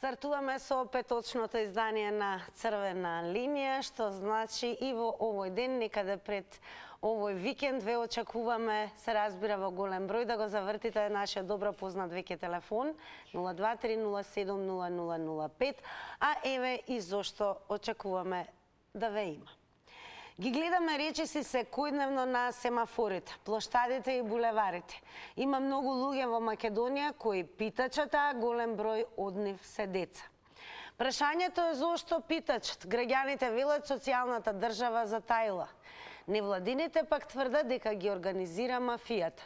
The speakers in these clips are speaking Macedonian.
Стартуваме со петочното издание на Црвена линија, што значи и во овој ден, некаде пред овој викенд, ве очекуваме, се разбира, во голем број да го завртите нашиот добро познат веќе телефон 023070005, а еве и зошто очекуваме да ве има. Ги гледаме речиси секојдневно на семафорите, плоштадите и булеварите. Има многу луѓе во Македонија кои питачат, а голем број од нив се деца. Прашањето е зошто питачат. Граѓаните велат социјалната држава затаила. Невладините пак тврдат дека ги организира мафијата.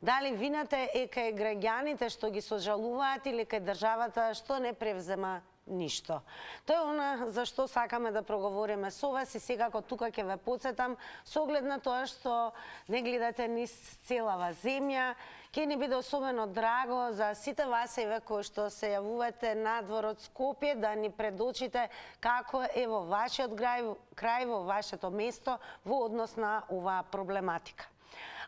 Дали вината е кај граѓаните што ги сожалуваат или кај државата што не превзема ништо? Тоа е она за што сакаме да проговориме со вас и секако тука ќе ве потсетам со оглед на тоа што не гледате низ целава земја. Ќе ни биде особено драго за сите вас еве кои што се јавувате надвор од Скопје да ни предочите како е во вашиот крај, во вашето место во однос на оваа проблематика.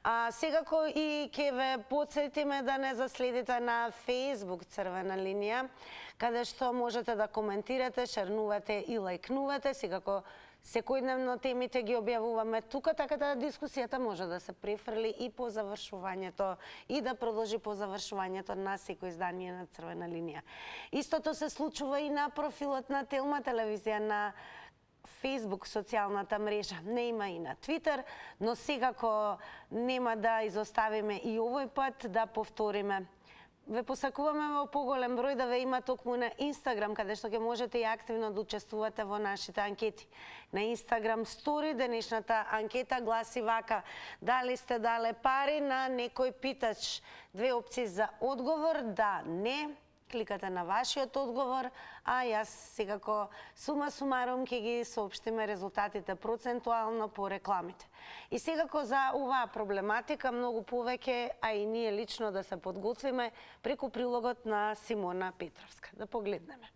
А секако и ќе ве потсетиме да не заследите на Facebook Црвена линија, каде што можете да коментирате, шернувате и лајкнувате. Секако секојдневно темите ги објавуваме тука, така да дискусијата може да се префрли и по завршувањето и да продолжи по завршувањето на секој издание на Црвена линија. Истото се случува и на профилот на Телма телевизија на Facebook, социјалната мрежа. Не има и на Twitter, но секако нема да изоставиме и овој пат да повториме. Ве посакуваме во поголем број да ве има токму на Instagram, каде што ќе можете и активно да учествувате во нашите анкети. На Instagram Story денешната анкета гласи вака: дали сте дале пари на некој питач? Две опции за одговор: да, не. Кликате на вашиот одговор, а јас секако сума сумарум ќе ги соопштиме резултатите процентуално по рекламите. И секако за оваа проблематика многу повеќе, а и ние лично да се подготвиме преку прилогот на Симона Петровска. Да погледнеме.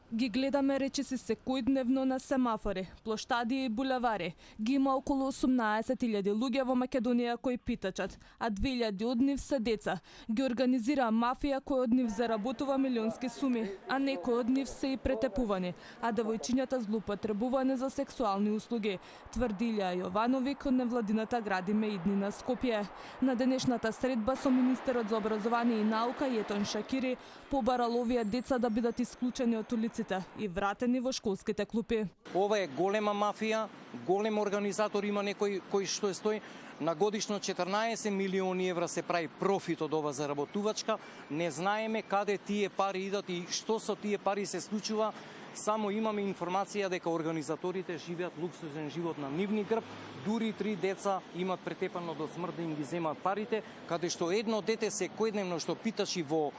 Ги гледаме речиси секојдневно на семафори, плоштади и булевари. Ги има околу 18.000 луѓе во Македонија кои питачат, а 2.000 од нив се деца. Ги организира мафија кој од нив заработува милионски суми, а некои од нив се и претепувани, а девојчињата злоупотребувани за сексуални услуги, тврди Илија Јовановиќ од невладината Градиме иднина Скопје. На денешната средба со министерот за образование и наука Јетон Шакири побарал овие деца да бидат исклучени од улиците и вратени во школските клупи. Ова е голема мафија, голем организатор, има некој кој што стои на годишно 14 милиони евра се прави профит од ова заработувачка. Не знаеме каде тие пари идат и што со тие пари се случува. Само имаме информација дека организаторите живеат луксузен живот на нивни грб, дури 3 деца имат претепано до смрт да им ги земат парите, каде што едно дете секојдневно што питачи во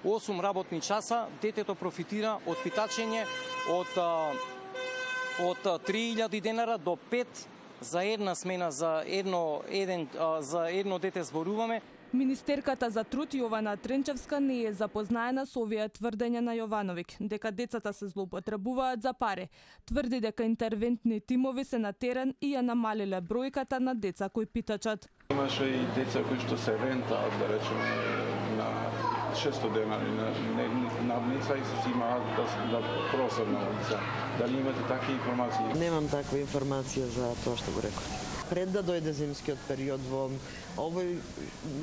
8 работни часа, детето профитира од питачење од 3000 денара до 5 за една смена, за едно дете зборуваме. Министерката за труд Јована Тренчевска не е запознаена со овие тврдења на Јовановиќ, дека децата се злоупотребуваат за пари. Тврди дека интервентни тимови се на терен и ја намалиле бројката на деца кои питачат. Имаше и деца кои што се рентаат, да речеме, на 600 денари на надница и се имаат да просат на улица. Дали имате такви информации? Немам таква информација за тоа што го реков. Пред да дојде зимскиот период во овој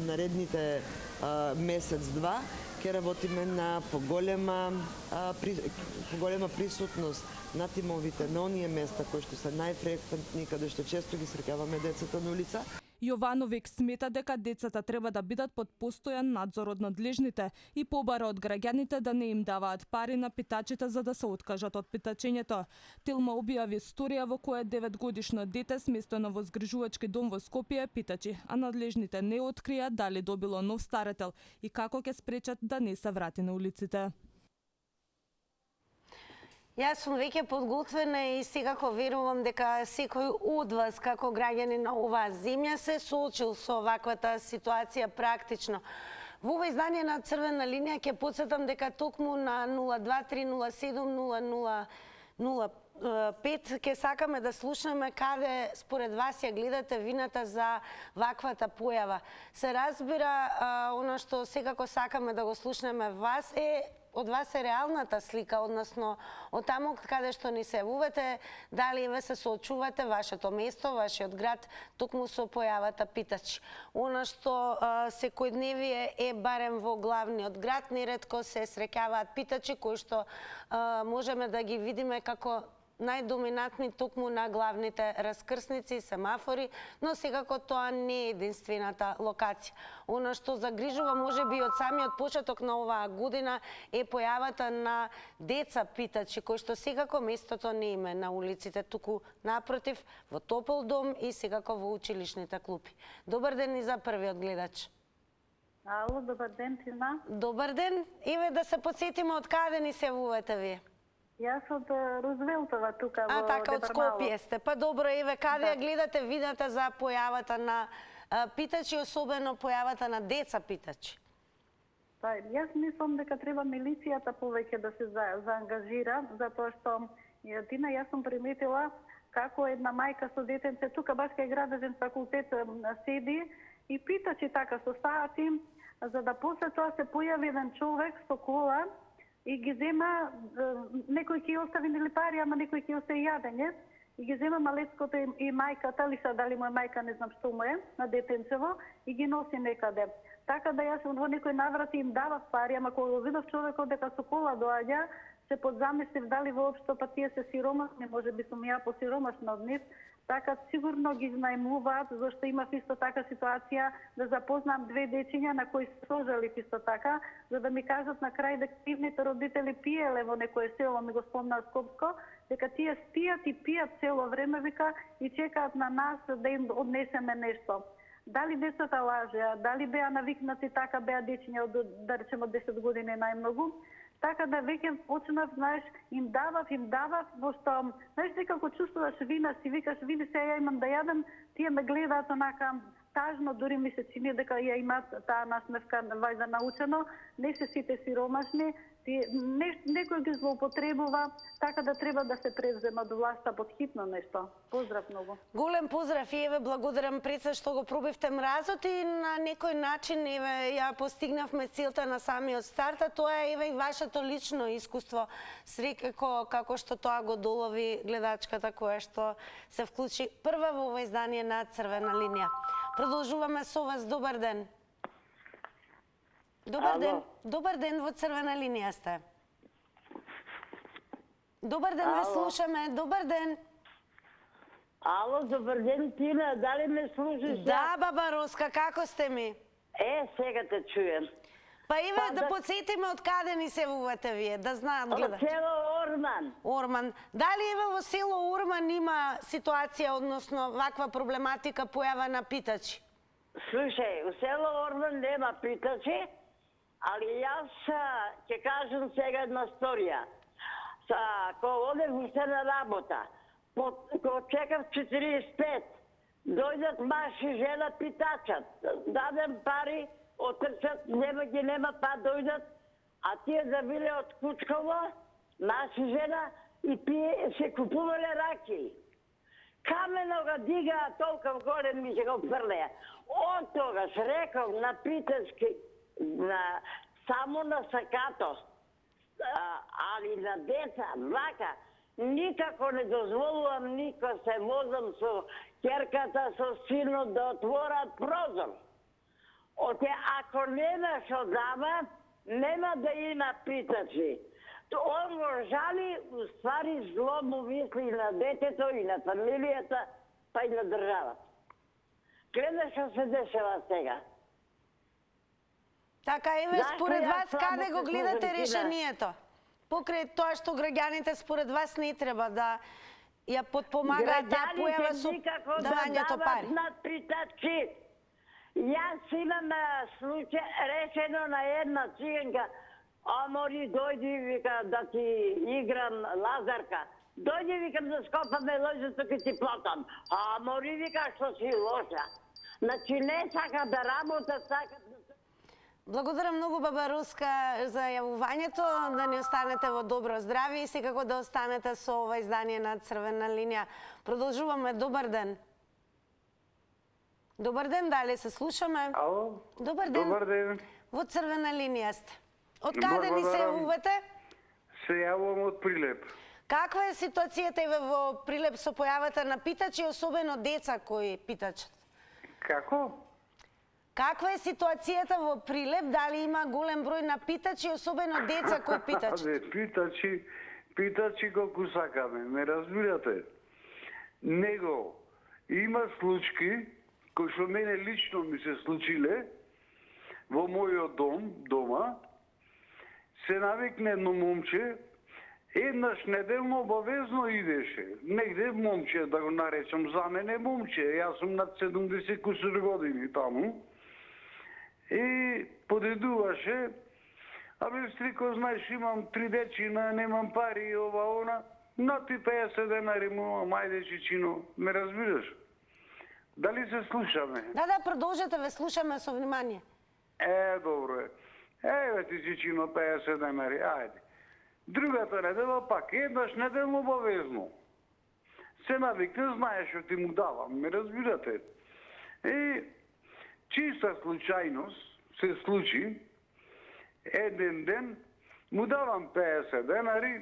наредните месец-два ќе работиме на поголема присутност на тимовите на оние места кои што се најфреквентни, каде што често ги среќаваме децата на улица. Јовановиќ смета дека децата треба да бидат под постојан надзор од надлежните и побара од граѓаните да не им даваат пари на питачите за да се откажат од питачењето. Телма објави сторија во која 9-годишно дете сместено во згрижувачки дом во Скопје питачи, а надлежните не открија дали добило нов старател и како ќе спречат да не се врати на улиците. Јас сум веќе подготвена и секако верувам дека секој од вас како граѓани на оваа земја се соочил со оваквата ситуација практично. Во ова издание на Црвена линија ќе потсетам дека токму на 023070005 5 ќе сакаме да слушнеме каде според вас ја гледате вината за ваквата појава. Се разбира, она што секако сакаме да го слушнеме од вас е реалната слика, односно од таму каде што ни се јавувате, дали ве се соочувате вашето место, вашиот град, токму со појавата питачи. Она што секојдневие е барем во главниот град, неретко се среќаваат питачи кои што можеме да ги видиме како најдоминантни токму на главните раскрсници и семафори, но секако тоа не е единствената локација. Она што загрижува можеби од самиот почеток на оваа година е појавата на деца питачи, кои што секако местото не име на улиците, туку напротив во топол дом и секако во училишните клупи. Добар ден и за првиот гледач. Ало, добар ден, Тина. Добар ден. Еве да се подсетиме од каде ни се јавувате вие? Јас од Рузвелтова тука во така, од Скопје сте. Па добро, еве, каде ја гледате видата за појавата на питачи, особено појавата на деца питачи? Па, јас мислам дека треба милицијата повеќе да се заангажира, затоа што, Тина, јас сум приметила како една мајка со детенце, тука баш кај градежен факултет седи и питачи така со саати, за да после тоа се појави еден човек со кола и ги зема, некој ќе остави нели пари, ама некој ќе остави јадење, и ги зема малецкото и мајката, или са дали му е мајка, не знам што му е, на детенцево, и ги носи некаде. Така да јас во некој наврати им давав пари, ама кога видов човекот дека со кола доаѓа, се подзамислив дали воопшто па тие се сиромашни, може би сум ја посиромашна од нив, така сигурно ги знајмуваат, зашто имав исто така ситуација да запознам две дечиња на кои се сожалив исто така, за да ми кажат на крај дека нивните родители пиеле во некое село, ми го спомна Скопско, дека тие спијат и пијат цело време, вика, и чекаат на нас да им однесеме нешто. Дали децата лажеа, дали беа навикнати така, беа дечиња од, да речемо, 10 години најмногу, така да веќе почнав, знаеш, им давав, во што, знаеш, некако чувствуваш вина, си викаш, види се, ја имам да јадам, тие ме гледаат онака тажно, дури ми се чини дека ја имаат таа насмевка вајда научено, не се сите сиромашни, некој ги злоупотребува, така да треба да се превзема од власта под хитно нешто. Поздрав многу. Голем поздрав и еве благодарам пред се што го пробивте мразот и на некој начин еве ја постигнавме целта на самиот старт, а тоа е еве и вашето лично искуство. Среќако како што тоа го долови гледачката која што се вклучи прва во ова издание на Црвена линија. Продолжуваме со вас, добар ден. Добар ден. Добар ден, во Црвена линија сте. Добар ден, ве слушаме. Добар ден. Ало, добар ден, Тина, дали ме слушаш? Да, баба Роска, како сте ми? Сега те чуjem. Па еве да подсетиме од каде ни се јавувате вие, да знаат гледачи. Од село Орман. Орман. Дали еве во село Орман има ситуација, односно ваква проблематика појава на питачи? Слушај, у село Орман нема питачи, али јас ќе кажам сега една сторија. Кога одев уште на работа, кога чекав 45, дојдат маж и жена питачат. Дадем пари, отрчат, нема, па дојдат, а тие да биле од Кучково, маж и жена, и се купувале раки. Камено ga дигаа толкова горе ми се го фрлеа. Од тогаш реков на питачки, само на сакато, али на деца, вака, никако не дозволувам никој се возам со ќерката, со синот да отворат прозор. Ако немаш одама, нема да има питачи. Он го жали, у ствари зло му мисли на детето и на фамилијата, па и на државата. Гледаш што се дешава сега. Така, еве, според вас, каде го гледате решението? Покрај тоа што граѓаните според вас не треба да ја подпомагаат таа појава со давањето пари. Граѓаните никако да дават на питачи. Јас имам случај решено на една циганка, Амори, дојди, вика, да ти играм лазарка. Дојди, викам, да скопаме лозето ке ти платам. Амори, вика, што си лоша. Значи, не сака да работа, сака да... Благодарам многу, баба Руска, за јавувањето, да не останете во добро здравје и секако да останете со ова издание на Црвена линија. Продолжуваме. Добар ден. Добар ден, дали се слушаме? Ало? Добар ден. Добар ден. Во Црвена линија сте. Од каде ни се јавувате? Се јавувам од Прилеп. Каква е ситуацијата во Прилеп со појавата на питачи, особено деца кои питачат? Како? Каква е ситуацијата во Прилеп? Дали има голем број на питачи, особено деца кои питачат? Питачи колку сакаме, ме разбирате? Него има случаи кои што мене лично ми се случиле во мојот дома, се навикне едно момче, еднаш неделно обавезно идеше. Негде момче, да го наречам, за мене момче. Јас сум над 70 кусур години таму. И подедуваше, абе стрико, знаеш, имам 3 дечина, немам пари, ова, она. На ти 50 денари му, мајде чичино, ме разбираш? Дали се слушаме? Да, продолжете, ве слушаме со внимание. Добро е. Еве ти чичино 50 денари, ајде. Другата недела пак, еднаш неделно обавезно. Се навикне, знаеш што ти му давам, ме разбирате? И чиста случајност се случи, еден ден му давам 50 денари,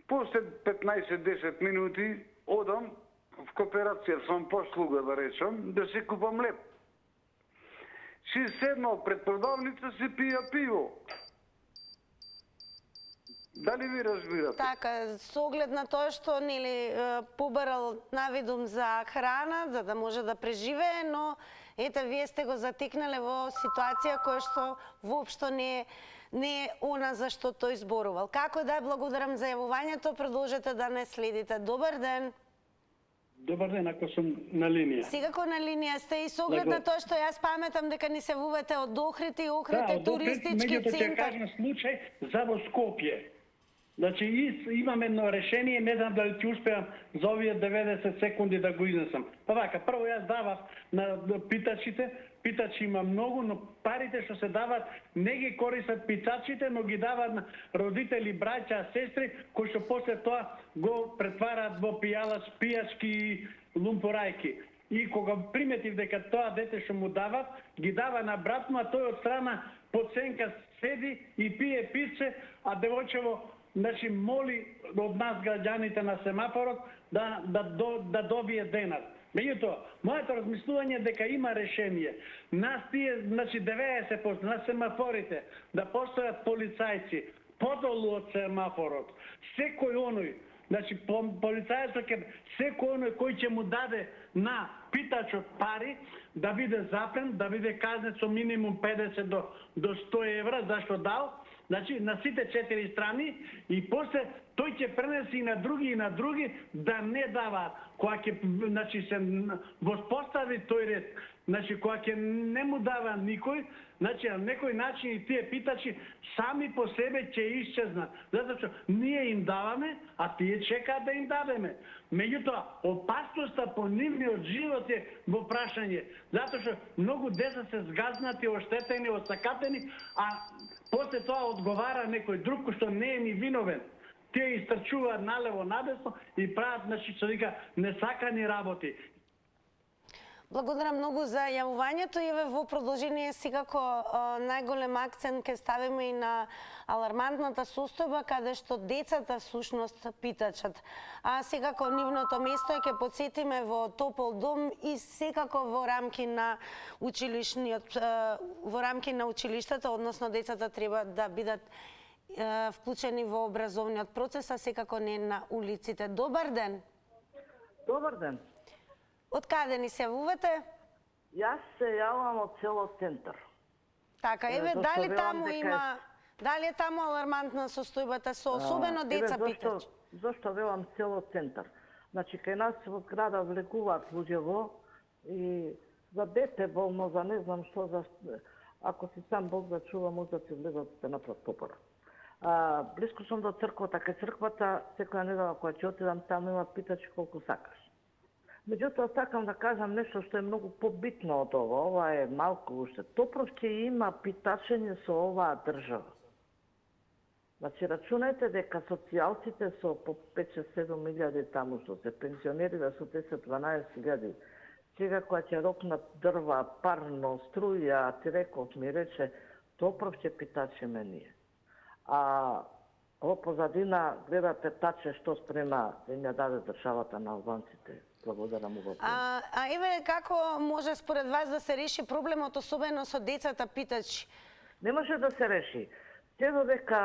после 15-10 минути одам в кооперација, сам послуга да речам, да се купам леп. Си седнал пред продавница, си пија пиво. Дали ви разбирате? Така, со оглед на тоа што нели побарал навидум за храна, за да може да преживее, но ете, вие сте го затекнале во ситуација која што воопшто не е она за што тој зборувал. Како да, благодарам за јавувањето, продолжете да не следите. Добар ден. Добар ден, ако сум на линија. Секако на линија сте и со оглед на тоа што јас паметам дека ни се вувате од Охрид и Охрид е туристички центар. Меѓуто ќе кажам случај за во Скопје. Значи, имам едно решение, не знам дали ќе успеам за овие 90 секунди да го изнесам. Па вака, прво јас давав на питачите, питачи има многу, но парите што се дават не ги користат питачите, но ги дават на родители, браќа, сестри, кои што после тоа го претвараат во пијачки лумпорајки. И кога приметив дека тоа дете што му дават, ги дава на брат му, а тој од страна подсенка седи и пие пице, а девојчево значи моли од нас граѓаните на семафорот да добие денар. Меѓутоа, моето размислување е дека има решение. Нас тие, значи 90% на семафорите да постојат полицајци подолу од семафорот. Секој оној, значи полицајецот ќе секој оној кој ќе му даде на питачот пари да биде запен, да биде казнет со минимум 50 до 100 евра, зашто дал. Значи, на сите 4 страни и после тој ќе пренеси и на други да не даваат. Кога ќе значи се воспостави тој ред, значи кога ќе не му дава никој, значи на некој начин и тие питачи сами по себе ќе исчезнат. Затоа што ние им даваме, а тие чекаат да им дадеме. Меѓутоа, опасноста по нивниот живот е во прашање, затоа што многу деца се згазнати, оштетени, осакатени, а после тоа одговара некој друг кој што не е ни виновен. Тие истрчуваат налево надесно и прават, значи, што вика, несакани работи. Благодарам многу за јавувањето и во продолжение секако најголем акцент ќе ставиме и на алармантната состојба каде што децата всушност питачат. А секако нивното место ќе потсетиме во топол дом и секако во рамки на училиштата, односно децата треба да бидат вклучени во образовниот процес, а секако не на улиците. Добар ден. Добар ден. Од каде ни се јавувате? Јас се јавам од село Центар. Така, еве, дали таму има, дали е таму алармантна состојбата со особено деца питач? Зошто велам село Центар? Значи, кај нас во града влекуваат луѓево и за дете болно, за не знам што, ако си сам Бог да чува, може да си влезат да направат попора. Близко сум до црквата, кај црквата, секоја недела која ќе отидам, таму има питачи колку сакаш. Меѓутоа, сакам да кажам нешто што е многу побитно од ова. Ова е малку уште. Топровќе има питачење со оваа држава. Значи, рачунајте дека социјалците со по 5-7 илјади таму што се пензионерира со 10-12 илјади. Сега која ќе рокнат дрва, парно, струја, ти реков, ми рече, Топровќе питачиме ние. А во позадина гледате таче што спрема да им ја даде државата на албанците. Благодарам у еве како може според вас да се реши проблемот, особено со децата питачи? Не може да се реши. Те додека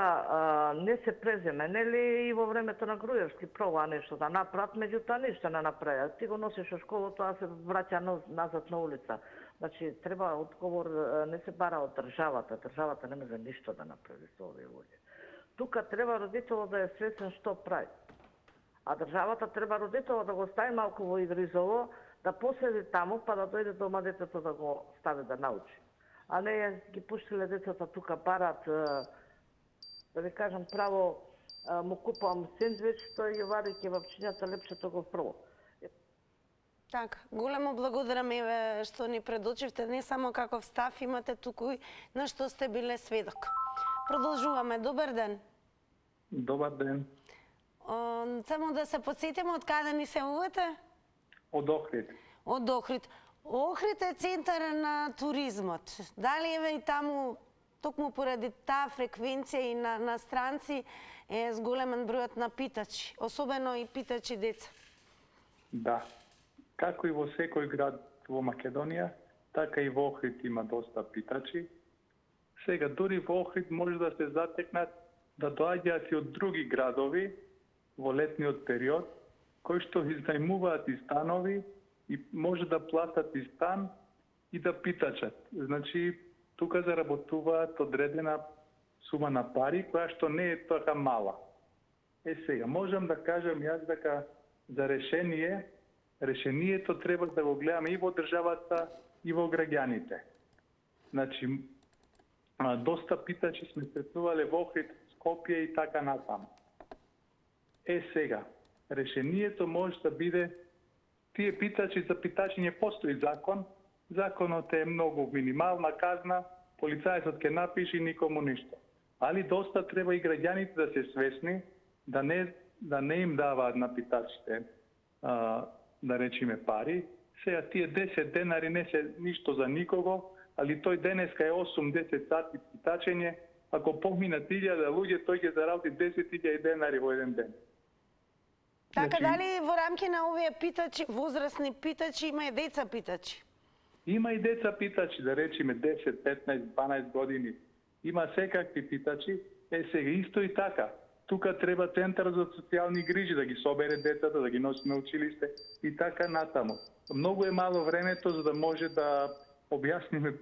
не се преземе, нели и во времето на Груевски пробаа нешто да направат, меѓутоа ништо не направија. Ти го носиш во школото, а се враќа назад на улица. Значи, треба одговор, не се бара од државата. Државата не може ништо да направи со овие луѓе. Тука треба родителот да е свесен што прави. А државата треба родителот да го стави малку во Идризово, да поседи таму, па да дојде дома детето да го стави да научи. А не ги пуштиле децата тука барат, да ви кажам право, му купувам сендвич, тој ја вари кебапчињата, лепчето го прво. Така, големо благодарам еве што ни предочивте, не само каков став имате туку и на што сте биле сведок. Продолжуваме. Добар ден. Добар ден. Само да се подсетиме од каде ни се јавувате? Од Охрид. Од Охрид. Охрид е центар на туризмот. Дали еве и таму, токму поради таа фреквенција и на странци е зголемен бројот на питачи, особено и питачи деца? Да. Како и во секој град во Македонија, така и во Охрид има доста питачи. Сега, дури во Охрид може да се затекнат да доаѓаат и од други градови во летниот период, кои што изнајмуваат и станови и може да платат и стан и да питачат. Значи, тука заработуваат одредена сума на пари, која што не е така мала. Сега, можам да кажам јас дека за решението треба да го гледаме и во државата, и во граѓаните. Значи, доста питачи сме сретнувале во Охрид, Скопје и така натаму. Сега, решението може да биде тие питачи, за питачиње постои закон, законот е многу минимална казна, полицајецот ќе напише никому ништо. Али доста треба и граѓаните да се свесни, да не им даваат на питачите, да речеме пари. Сега тие 10 денари не се ништо за никого, али тој денеска е 8-10 сати питачење, ако поминат 1000 луѓе, тој ќе заработи 10.000 денари во еден ден. Така, дали во рамки на овие питачи, возрастни питачи, има и деца питачи? Има и деца питачи, да речеме 10, 15, 12 години. Има секакви питачи. Сега исто и така. Тука треба центар за социјални грижи да ги собере децата, да ги носи на училиште и така натаму. Многу е мало времето за да може да објасниме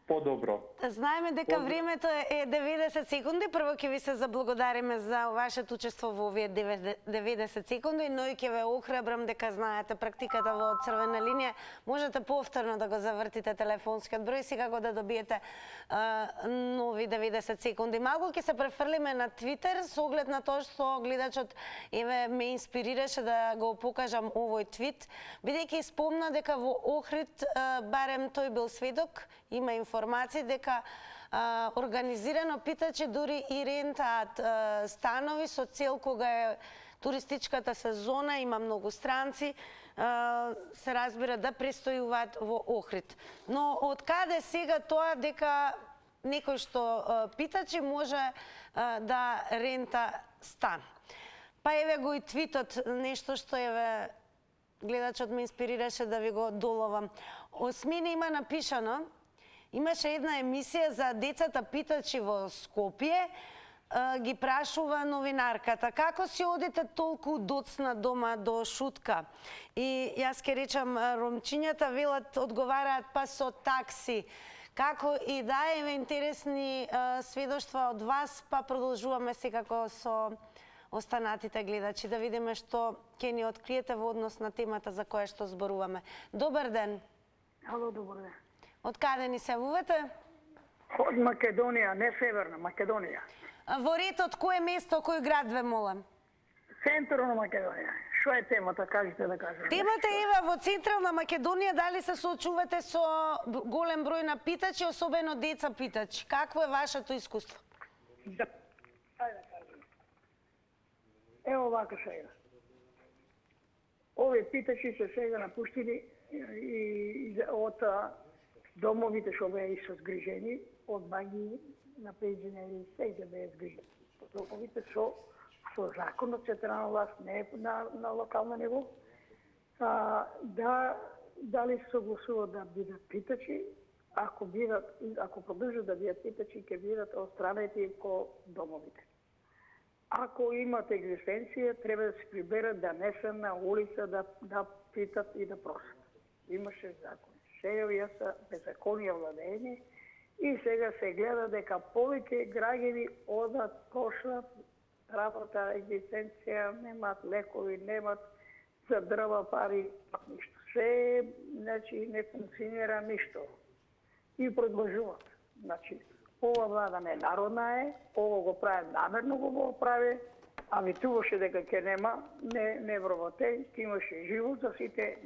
подобро. Знаеме дека времето е 90 секунди. Прво ќе ви се заблагодариме за вашето учество во овие 90 секунди, но и ќе ве охрабрам дека знаете практиката во црвена линија. Можете повторно да го завртите телефонскиот број, сега го да добиете нови 90 секунди. Малку ќе се префрлиме на Твитер со оглед на тоа што гледачот еве ме инспирираше да го покажам овој твит, бидејќи спомна дека во Охрид барем тој бил сведок, има информации дека организирано питачи дури и рентаат станови со цел кога е туристичката сезона, има многу странци, се разбира да престојуваат во Охрид. Но од каде сега тоа дека некој што питачи може да рента стан? Па еве го и твитот, нешто што еве гледачот ме инспирираше да ви го доловам. Осмини има напишано, имаше една емисија за децата питачи во Скопје, ги прашува новинарката, како си одите толку доцна дома до Шутка? И јас ке речам, ромчињата велат, одговараат па со такси. Како и да еве интересни сведоштва од вас, па продолжуваме секако со останатите гледачи, да видиме што ќе ни откриете во однос на темата за која што зборуваме. Добар ден. Ало, добар ден. Од каде ни се јавувате? Од Македонија, не Северна, Македонија. Во ред од кое место, кој град ве молам? Центар на Македонија, Што е темата, кажете да кажем. Темата е во Централна Македонија дали се соочувате со голем број на питачи, особено деца питачи. Какво е вашето искуство? Да. Ајде да кажем. Ево вака сега. Овие питачи се сега напуштили и од домовите што беа и со згрижени, од маги на пензионери, сега беа згрижени. Домовите со законот централна власт, не на локално ниво, дали согласуваат да бидат питачи, ако продолжат да бидат питачи, ќе бидат отстранети по домовите. Ако имат екзистенција, треба да се приберат, да не се на улица, да питат и да просат. Имаше закон. Сега вие са беззаконија владење и сега се гледа дека повеќе граѓани одат, прошат, работа, екзистенција, немат лекови, немат за дрва пари, ништо. Се, значи, не функционира ништо. И продолжуваат. Значи, ова влада не народна е, ова го прави намерно го прави, а витуваше дека ќе нема, не вработен, ќе имаше живот за сите,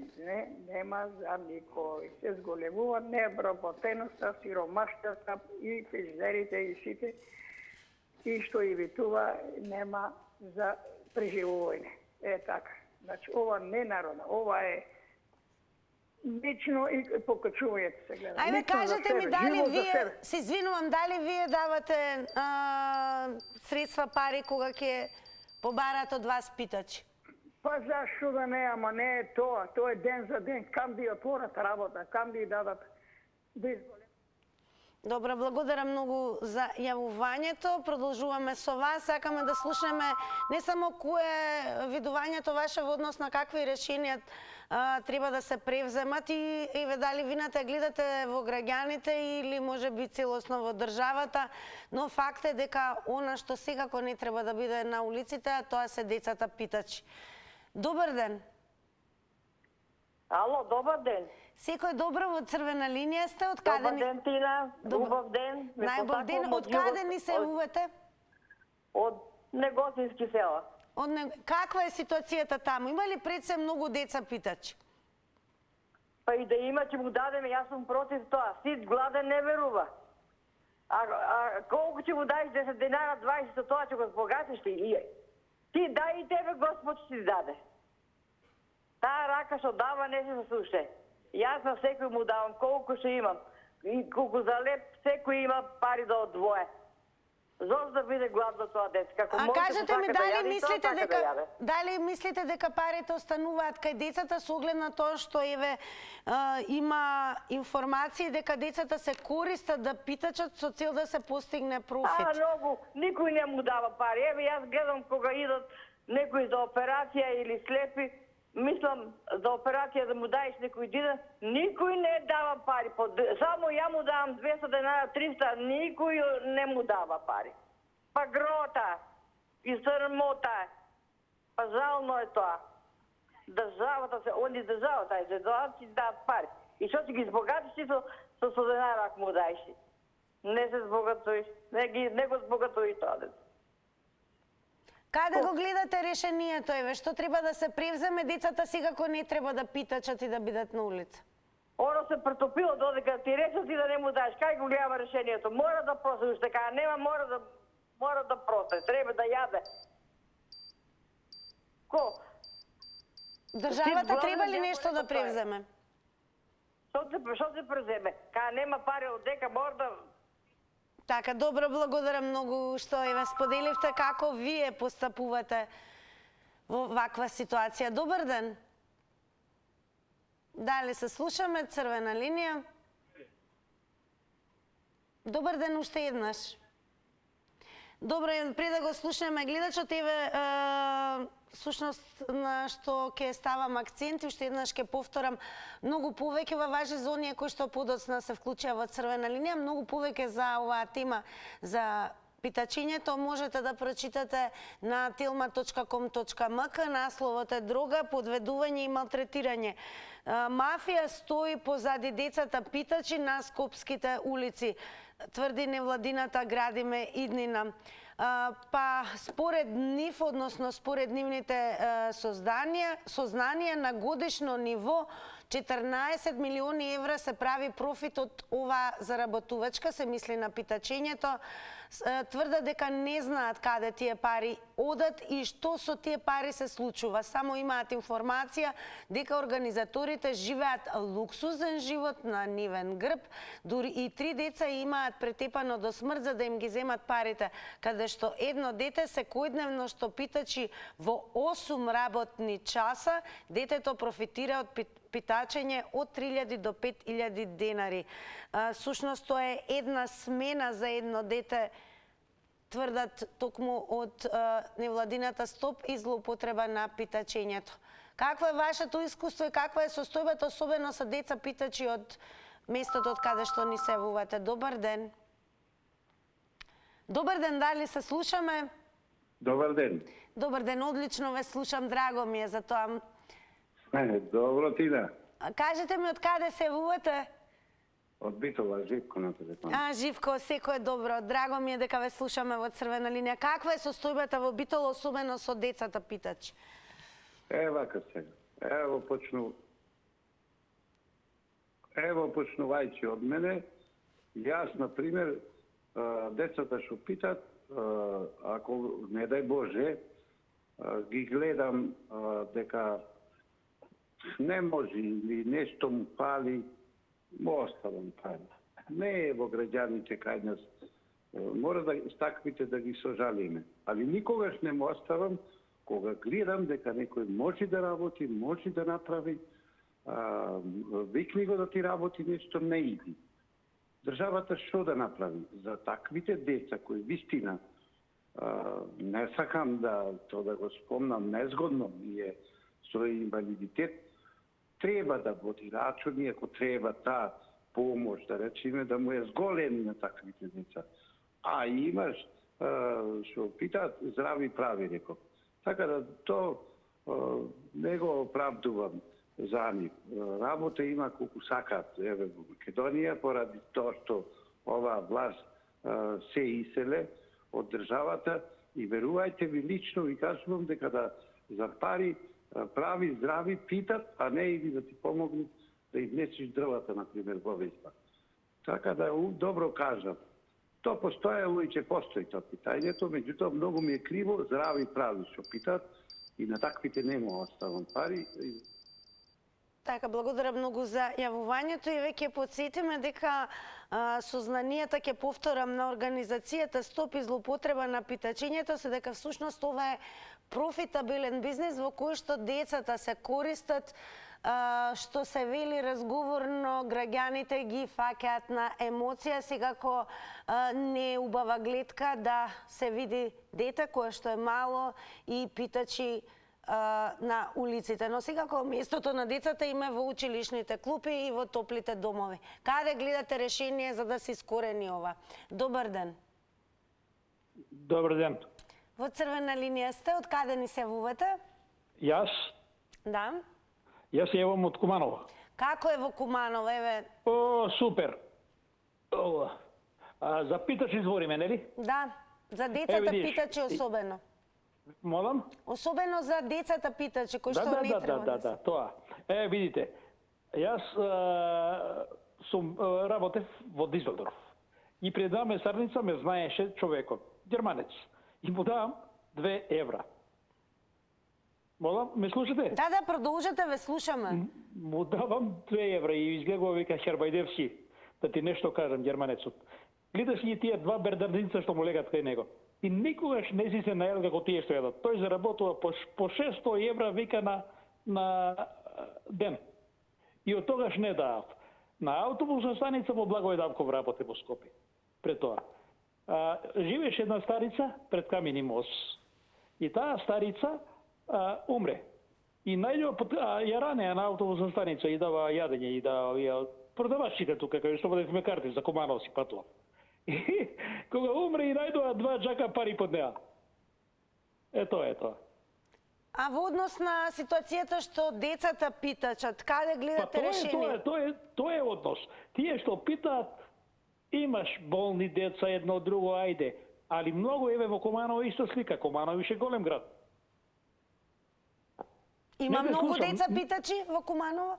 нема за никој. Се зголемува невработеноста, сиромаштата и пензионерите и сите, и што и витува нема за преживување. Е така. Значи, ова не народна, ова е лично и покачувањето се гледа. Ајде, кажете ми дали вие, се извинувам, дали вие давате средства, пари, кога ќе побарат од вас питачи? Па зашто да не, ама не е тоа. Тоа е ден за ден. Кам да отворат работа, кам да дадат да изголемат. Добро, благодарам многу за јавувањето. Продолжуваме со вас. Сакаме да слушнеме не само кое е видувањето ваше во однос на какви решенија треба да се превземат и еве дали вината гледате во граѓаните или може би целосно во државата, но факт е дека она што секако не треба да биде на улиците, а тоа се децата питачи. Добар ден. Ало, добар ден. Секој добро, во црвена линија сте, од каде Добар ден, Тина. Убав ден. Најубав ден. Од каде ни се јавувате? Од Неготински села. Каква е ситуацијата таму? Има ли пред се многу деца питачи? Па и да има, ќе му дадеме, јас сум против тоа. Сит гладен не верува. А колку ќе му даеш 10 динара, 20 за тоа ќе го збогатиш ти? Ти дај и тебе Господ ќе ти даде. Таа рака што дава не се засуше. Јас на секој му давам колку што имам. И колку за леп секој има пари да одвое. Зошто да биде гладно тоа дете? А кажете ми дали мислите дека парите остануваат кај децата со оглед на тоа што еве има информации дека децата се користат да питачат со цел да се постигне профит? Многу, никој не му дава пари. Еве јас гледам кога идат некои за операција или слепи, мислам за операција да му даеш некој дина, никој не дава пари. Само ја му давам 200 денара, 300, никој не му дава пари. Па грота и срмота. Па жално е тоа. Државата се, они државата е, државата си дават пари. И што си ги збогатиш ти со 100 денара ако му даеш? Не се збогатуиш, не го збогатуиш тоа дете. Каде го гледате решението, еве, што треба да се превземе, децата секако не треба да питачат и да бидат на улица? Оно се претопило додека ти речат и да не му даеш. Кај го гледаме решението? Мора да просе, уште така нема, мора да просе, треба да јаде. Ко? Државата треба ли нешто да превземе? Што се превземе? Кај нема пари од дека мора да... Така, добро, благодарам многу што еве споделивте како вие постапувате во ваква ситуација. Добар ден. Дали се слушаме, црвена линија? Добар ден уште еднаш. Добро, пред да го слушаме гледачот, еве сушност на што ќе ставам акцент и уште еднаш ќе повторам, многу повеќе ва важи за оние кои што подоцна се вклучија во црвена линија, многу повеќе за оваа тема за питачењето можете да прочитате на telma.com.mk, насловот е дрога, подведување и малтретирање. Мафија стои позади децата питачи на скопските улици. тврди невладината градиме иднина. Па според нив, односно според нивните сознанија на годишно ниво 14 милиони евра се прави профит од оваа заработувачка, се мисли на питачењето. Тврдат дека не знаат каде тие пари одат и што со тие пари се случува. Само имаат информација дека организаторите живеат луксузен живот на нивен грб, дури и 3 деца имаат претепано до смрт за да им ги земат парите, каде што едно дете секојдневно што питачи во 8 работни часа, детето профитира од питачење од 3000 до 5000 денари. Сушност тоа е една смена за едно дете, тврдат токму од невладината Стоп и злоупотреба на питачењето. Какво е вашето искуство и каква е состојбата, особено со деца питачи од местото од каде што ни се јавувате? Добар ден. Добар ден, дали се слушаме? Добар ден. Добар ден, одлично ве слушам, драго ми е за тоа. Добро, Тина. Кажете ми од каде се јавувате? Од Битола, Живко на телефон. Живко, секој е добро. Драго ми е дека ве слушаме во Црвена линија. Каква е состојбата во Битола, особено со децата питачи? Вака сега. Почнувајќи од мене, јас, например, децата што питат, ако не дај Боже, ги гледам дека не може или нешто му пали, му оставам пари. Не е во граѓаните кај нас. Мора да стаквите да ги сожалиме. Али никогаш не му оставам кога гледам дека некој може да работи, може да направи, викни го да ти работи нешто, не иди. Државата што да направи? За таквите деца кои вистина, не сакам да го спомнам, незгодно ми е со инвалидитет, треба да води рачуни, ако треба таа помош, да речеме, да му е зголеми на таквите деца. А имаш, што питаат, здрави прави, реков. Така да то не го оправдувам за нив. Работа има колку сакат. Еве во Македонија, поради тоа што оваа власт се иселе од државата и верувајте ви, лично ви кажувам дека да за пари прави, здрави питат, а не иди да ти помогнат да изнесиш дрвата, например, во вејба. Така да добро кажам. То постоело и ќе постои тоа питањето, меѓутоа многу ми е криво, здрави прави што питат и на таквите не му оставам пари. Така, благодарам многу за јавувањето и веќе подсетиме дека сознанијата, ќе повторам, на организацијата Стоп и злоупотреба на питачењето се дека всушност ова е профитабилен бизнис во кој што децата се користат, што се вели разговорно, граѓаните ги фаќаат на емоција, секако не е убава гледка да се види дете кое што е мало и питачи на улиците. Но секако местото на децата има во училишните клупи и во топлите домови. Каде гледате решение за да се искорени ова? Добар ден. Добар ден. Во Црвена линија сте, од каде ни се јавувате? Јас? Да. Јас се јавам од Куманово. Како е во Куманово, еве? О, супер. За питачи збориме, нели? Да, за децата питачи особено. Молам? Особено за децата питачи, кои што не треба. Да, тоа. Видите, јас сум работев во Дизелдорф. И пред една месарница ме знаеше човекот, германец. И му давам 2 евра. Молам, ме слушате? Да, продолжете, ве слушаме. Му давам 2 евра и изгледува вика Хербајдевски, да ти нешто кажам, германецот. Гледаш ли тие 2 бердардинца што му легат кај него? И никогаш не си се наел како тие што едат. Тој заработува по 600 евра вика на ден. И од тогаш не дав. На автобусна станица во Благој Давков работе во Скопје. Пред тоа. Живееше една старица пред Камени мост. И таа старица умре. И најдува ја ранеа на автобусна станица и дава јадење и да продавачите тука кај што водевме карти за Куманово си патува. И кога умре и најдува 2 џака пари под неа. Тоа е тоа. А во однос на ситуацијата што децата питачат, каде гледате решение? Тоа е однос. Тие што питаат Имаш болни деца, едно друго, ајде. Али многу, еве во Куманово исто слика. Куманово више голем град. Има многу деца питачи во Куманово?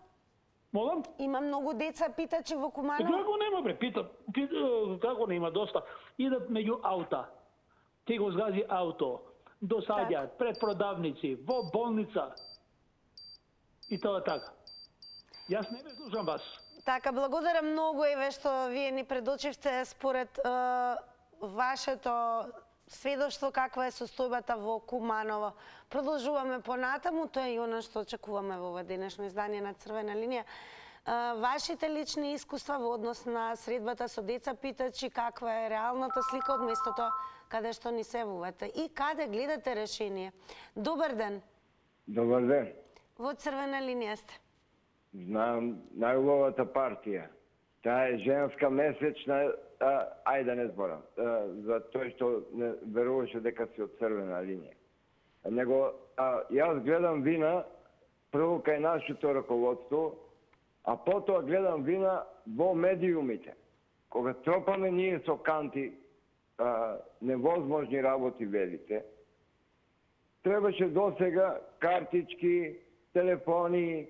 Молам? Има многу деца питачи во Куманово? Како нема, бре? Како нема, доста. Идат меѓу аута. Ти го згази ауто. Досаѓаат пред продавници, во болница. И тоа така. Јас не ме слушам вас. Така, благодарам многу, еве, што вие ни предочивте според вашето сведоштво каква е состојбата во Куманово. Продолжуваме понатаму, тоа е и она што очекуваме во ова денешно издание на Црвена линија. Вашите лични искуства во однос на средбата со деца питачи, каква е реалната слика од местото каде што ни се вувате и каде гледате решение. Добар ден. Добар ден. Во Црвена линија сте. Знам најубавата партија. Таа е женска месечна, ајде не зборам, за тој што не веруваше дека си од Црвена линија. Него, јас гледам вина прво кај нашето раководство, а потоа гледам вина во медиумите. Кога тропаме ние со канти невозможни работи велите, требаше досега картички, телефони,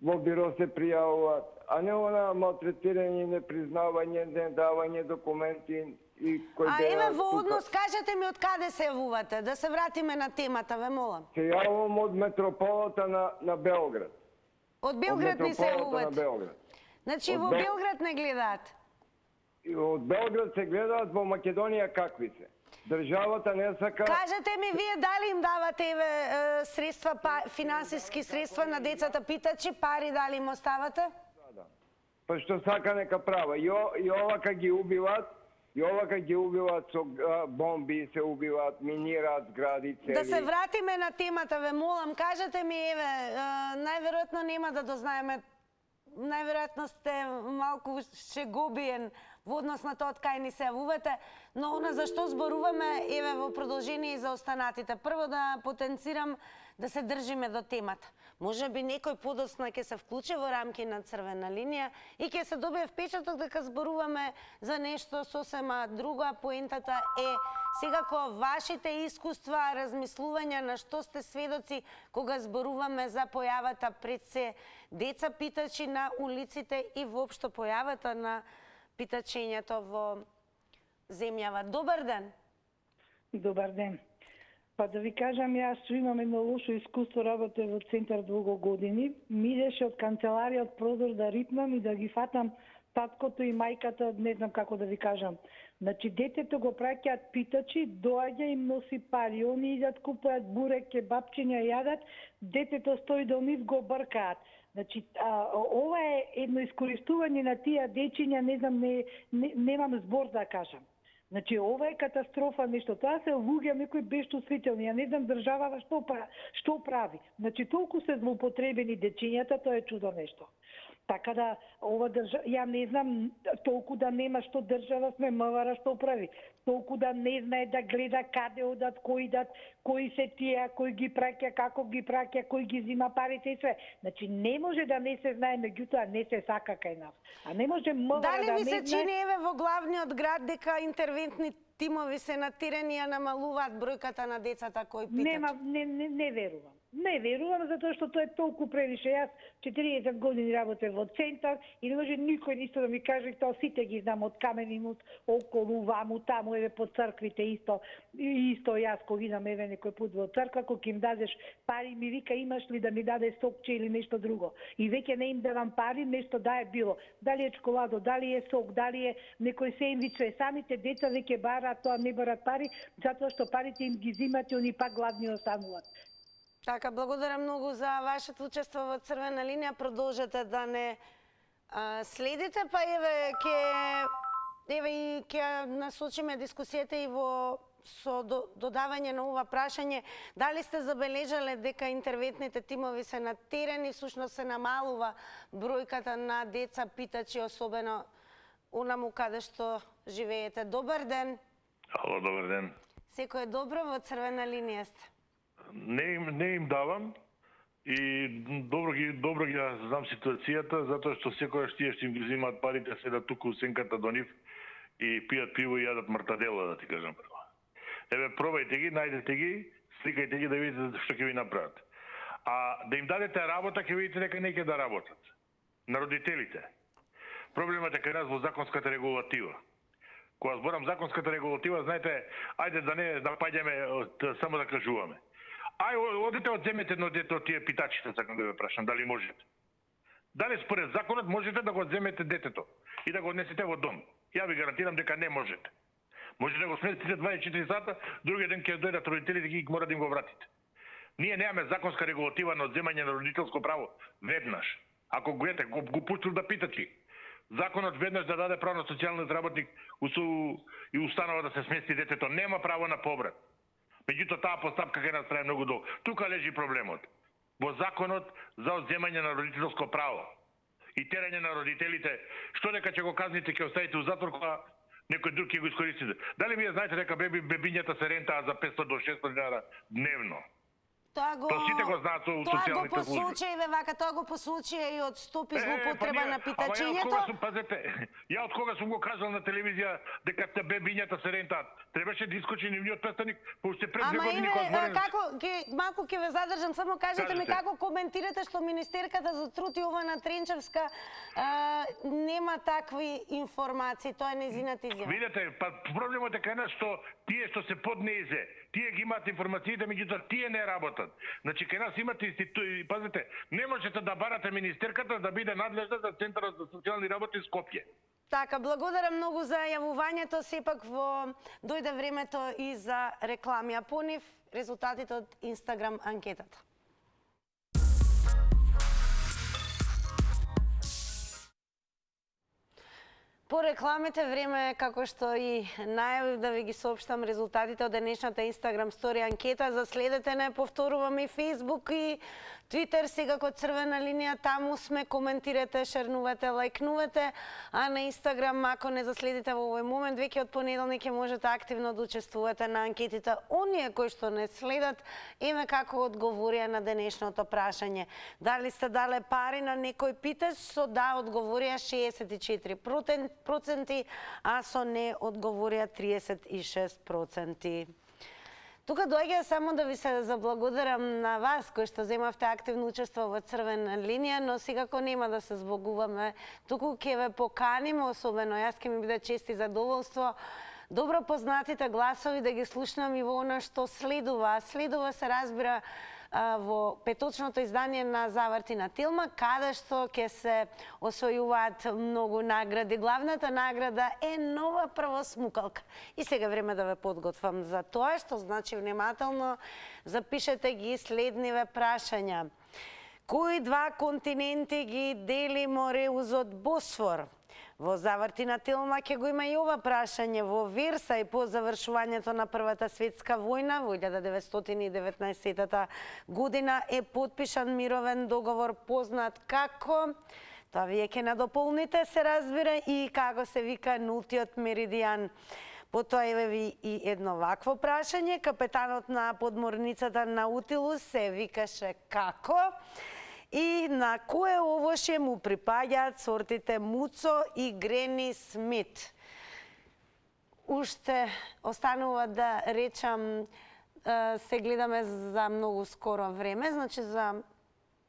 во биро се пријавуваат, а не она малтретирање, непризнавање, не давање документи и кој А еве во однос, кажете ми од каде се јавувате, да се вратиме на темата, ве молам. Се јавувам од метрополата на Белград. Од Белград ни се јавувате? Значи во Белград не гледаат? Од Белград се гледаат, во Македонија какви се. Државата не сака... Кажете ми, вие дали им давате средства, финансиски средства на децата питачи, пари дали им оставате? Да. Па што сака нека права. И овака ги убиваат, со бомби се убиваат, минираат згради цели. Да се вратиме на темата, ве молам, кажете ми, еве, најверојатно нема да дознаеме, најверојатно сте малку шегобиен во однос на тоа од кај ни се јавувате, но она за што зборуваме, еве, во продолжение и за останатите. Прво да потенцирам да се држиме до темата. Може би некој подоцна ќе се вклучи во рамки на Црвена линија и ќе се добие впечаток дека зборуваме за нешто сосема друго, а поентата е секако вашите искуства, размислувања на што сте сведоци кога зборуваме за појавата пред се деца питачи на улиците и воопшто појавата на питачењето во земјава. Добар ден. Добар ден. Па да ви кажам, јас имам едно лошо искуство, работе во центар 2 години. Ми идеше од канцеларија од прозор да рипнам и да ги фатам таткото и мајката, не знам како да ви кажам. Значи, детето го праќаат питачи, доаѓа им носи пари, они идат купуваат бурек, кебапчиња јадат, детето стои до нив го бркаат. Значи, ова е едно искористување на тие дечиња, не знам, немам збор да кажам. Значи, ова е катастрофа нешто. Тоа се луѓе кои бештосвителни. Ја не знам државава што прави. Значи, толку се злоупотребени дечињата, тоа е чудо нешто. Така да, ова држава, ја не знам, толку да нема што држава сме МВР што прави. Толку да не знае да гледа каде одат, кои се тие, кој ги праќа, како ги праќа, кој ги зима парите и све. Значи, не може да не се знае, меѓутоа не се сака кај нас. А не може МВР да не знае... Дали ви се чини, еве, во главниот град дека интервентни тимови се натерени, а намалуваат бројката на децата кои питат? Не верувам. Не верувам, затоа што тоа е толку превише. Јас 40 години работев во центар и не може никој ништо да ми каже, тоа сите ги знам од Камени мост, околу, ваму, таму, еве по црквите исто. Исто јас кога идам еве некој пат во црква, кога им дадеш пари, ми вика имаш ли да ми даде сокче или нешто друго. И веќе не им давам пари, нешто да е било. Дали е чоколадо, дали е сок, дали е некој сендвич, самите деца веќе бараат тоа, не бараат пари, затоа што парите им ги зимат и они пак гладни остануваат. Така, благодарам многу за вашето учество во Црвена линија. Продолжете да не следите, па еве ќе насочиме дискусијата и со додавање на ова прашање. Дали сте забележале дека интервентните тимови се натерени, всушност се намалува бројката на деца питачи, особено онаму каде што живеете? Добар ден. Ало, добар ден. Секој е добро, во Црвена линија сте. Не им давам и добро ги знам ситуацијата, затоа што секогаш тие што им ги взимаат парите се да туку сенката до нив и пијат пиво и јадат мртадела, да ти кажам прво. Еве, пробајте ги, најдете ги, сликајте ги да видите што ќе ви направат. А да им дадете работа, ќе видите дека не ќе да работат. На родителите. Проблемот е кај нас во законската регулатива. Кога зборам законската регулатива, знаете, ајде да не напаѓаме, само да кажуваме. Одите одземете едно дете од тие питачите, сакам да ве прашам, дали можете? Дали според законот можете да го одземете детето и да го однесете во дом? Ја ви гарантирам дека не можете. Можете да го сместите 24 сата, другиот ден ќе дојдат родителите и мора да им го вратите. Ние немаме законска регулатива на одземање на родителско право веднаш. Ако го пуштил да питачи. Законот веднаш да даде право на социјалниот работник и установа да се смести детето. Нема право на поврат. Меѓутоа, таа постапка ќе нас трае многу долго. Тука лежи проблемот. Во законот за одземање на родителско право и терање на родителите, што дека ќе го казните, ќе оставите у затвор, кога некој друг ќе го искористите. Дали вие знаете дека бебињата се рентаат за 500 до 600 денари дневно? Тоа сите го знаат со социјалните служби. Тоа го послучај и од стопи злоупотреба на питачењето. Пазете, ја од кога сум го кажал на телевизија дека бебињата се рентаат, требаше да искочи нивниот представник, уште пред 2 години кога зборен. Малку ќе ве задржам, само кажете ми како коментирате што министерката за труд Јована Тренчевска нема такви информации, тоа е нејзината изјава. Видете, проблемот е кај нас што тие што се под нејзе, тие ги имаат информациите, меѓутоа тие не работат. Значи, кај нас имате институции, пазете, не можете да барате министерката да биде надлежна за Центарот за социјални работи Скопје. Така, благодарам многу за јавувањето, сепак дојде времето и за реклами, а по нив резултатите од Инстаграм анкетата. По рекламите време, како што и најавив да ви ги соопштам резултатите од денешната Инстаграм стори анкета. За следете не, повторувам и Фейсбук и Твитер, сега код црвена линија, таму сме, коментирате, шернувате, лајкнувате, а на Инстаграм, ако не заследите во овој момент, веќе од понеделник ќе можете активно да учествувате на анкетите. Оние кои што не следат, еме како одговорија на денешното прашање. Дали сте дале пари на некој питач? Со да одговорија 64%, а со не одговорија 36%. Тука доаѓа само да ви се заблагодарам на вас кои што земавте активно учество во црвена линија, но секако нема да се збогуваме. Туку ќе ве поканиме, особено јас ќе ми биде чест и задоволство, добро познатите гласови да ги слушнам и во она што следува. Следува се разбира во петочното издание на Заврти на Тилма, каде што ќе се освојуваат многу награди. Главната награда е нова првосмукалка. И сега време да ве подготвам за тоа, што значи внимателно запишете ги следниве прашања. Кои два континенти ги дели мореузот Босфор? Во Заврти на Тилма ќе го има и ова прашање. Во Версај по завршувањето на Првата светска војна во 1919 година е потпишан мировен договор познат како, тоа вие ќе надополните се разбира, и како се вика нултиот меридијан. Потоа еве ви и едно вакво прашање. Капетанот на подморницата Наутилус се викаше како? И на кое овошје му припаѓаат сортите Муцо и Грени Смит? Уште останува да речам, се гледаме за многу скоро време, значи за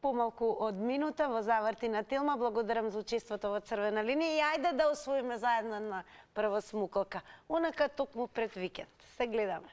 помалку од минута во Заврти на Тилма. Благодарам за учеството во црвена линија и ајде да освоиме заедно на прва смукалка. Онака токму пред викенд. Се гледаме.